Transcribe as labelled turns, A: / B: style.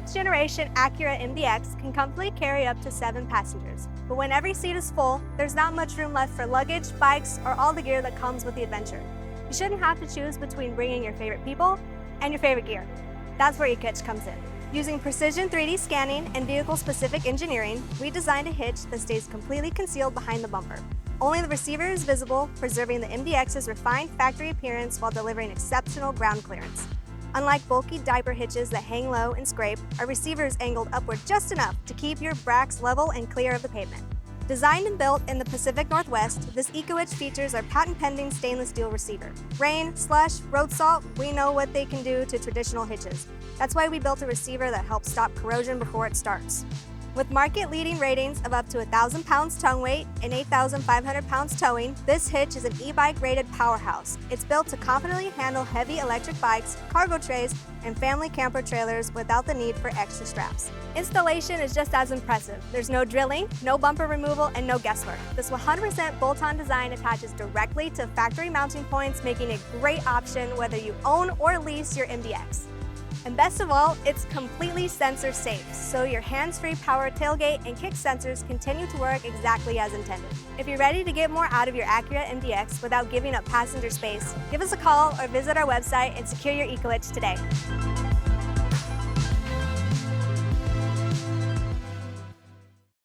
A: 6th generation Acura MDX can comfortably carry up to 7 passengers. But when every seat is full, there's not much room left for luggage, bikes, or all the gear that comes with the adventure. You shouldn't have to choose between bringing your favorite people and your favorite gear. That's where EcoHitch comes in. Using precision 3D scanning and vehicle-specific engineering, we designed a hitch that stays completely concealed behind the bumper. Only the receiver is visible, preserving the MDX's refined factory appearance while delivering exceptional ground clearance. Unlike bulky diaper hitches that hang low and scrape, our receiver is angled upward just enough to keep your brakes level and clear of the pavement. Designed and built in the Pacific Northwest, this EcoHitch features our patent-pending stainless steel receiver. Rain, slush, road salt, we know what they can do to traditional hitches. That's why we built a receiver that helps stop corrosion before it starts. With market-leading ratings of up to 1,000 pounds tongue weight and 8,500 pounds towing, this hitch is an e-bike rated powerhouse. It's built to confidently handle heavy electric bikes, cargo trays, and family camper trailers without the need for extra straps. Installation is just as impressive. There's no drilling, no bumper removal, and no guesswork. This 100% bolt-on design attaches directly to factory mounting points, making it a great option whether you own or lease your MDX. And best of all, it's completely sensor safe, so your hands-free power tailgate and kick sensors continue to work exactly as intended. If you're ready to get more out of your Acura MDX without giving up passenger space, give us a call or visit our website and secure your EcoHitch today.